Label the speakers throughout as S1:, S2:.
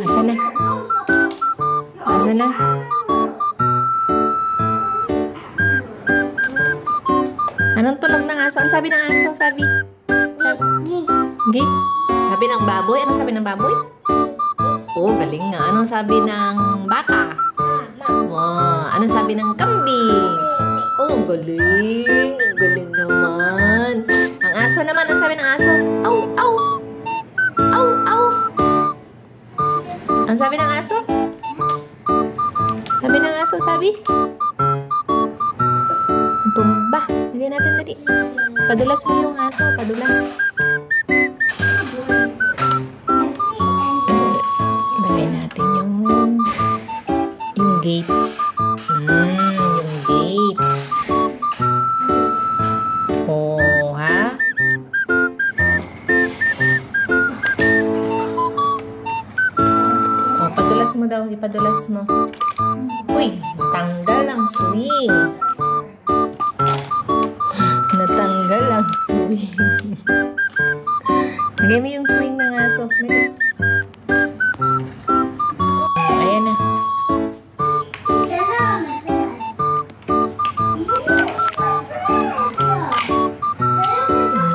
S1: Asan na? Asan na? Anong tunog ng aso? Ano sabi ng aso? Sabi? Gi? Sabi ng baboy? Anong sabi ng baboy? Oh, galing nga. Anong sabi ng baka? Wow. Anong sabi ng kambing? Oh, ang galing. Ang galing naman. Ang aso naman. Anong sabi ng aso? Aw, aw. Aw, aw. Ang sabi ng aso? Sabi ng aso, sabi? Ang tumba. Dali natin, dali. Padulas mo yung aso. Padulas. Lagay natin yung gate. Yung gate. Oh, ha? Oh, padulas mo daw. Ipadulas mo. Uy, tanggal ang swing. Natanggal ang swing. Lagay mo yung swing ng aso. Ayan na.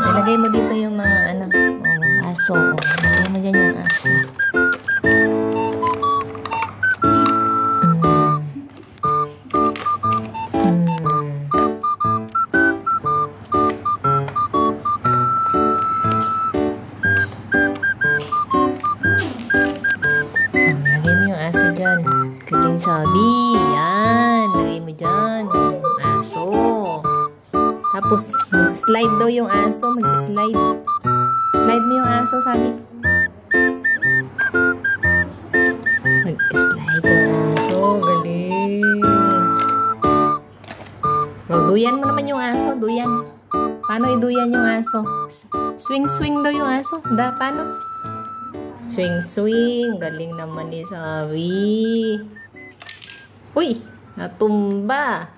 S1: Ilagay mo dito yung mga aso. Ilagay mo dyan yung aso. Galing sabi. Yan. Lagay mo dyan. Aso. Tapos, mag-slide daw yung aso. Mag-slide. Slide mo yung aso, sabi. Mag-slide yung aso. Galing. Oh, duyan mo naman yung aso. Duyan. Paano iduyan yung aso? Swing-swing daw yung aso. Paano? Swing-swing. Galing naman ni Sabi. Uy! Natumba.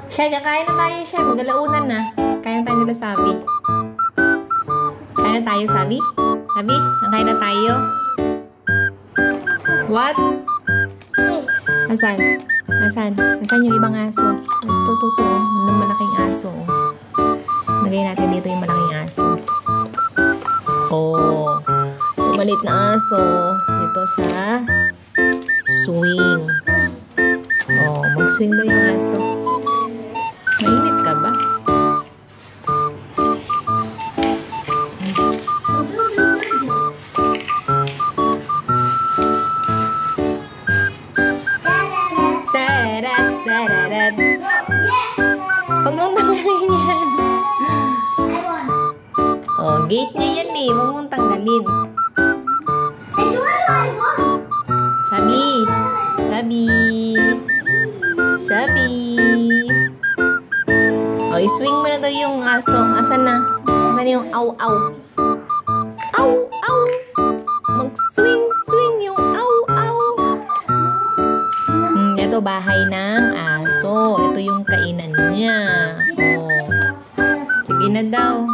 S1: Siya, kakain na tayo siya. Magalaunan na. Kaya na tayo nila Sabi. Kaya na tayo, Sabi? Sabi, kakain na tayo. What? Asan? Asan? Asan yung ibang aso? Ito. Yung malaking aso. Lagay natin dito yung malaking aso. Oh, yung maliit na aso dito sa swing. Oh, mag-swing daw yung aso. Mainit ka ba? Tararat. Huwag mong tanggalin yan. Oh, gate niya yan eh. Huwag mong tanggalin. Sabi. Sabi. Sabi. Oh, iswing mo na daw yung aso. Asan na? Asan yung aw-aw? Aw-aw. Mag-swing-swing yung aw-aw. Ito bahay ng aso. Ito yung kainan niya. Oh. Sige na daw.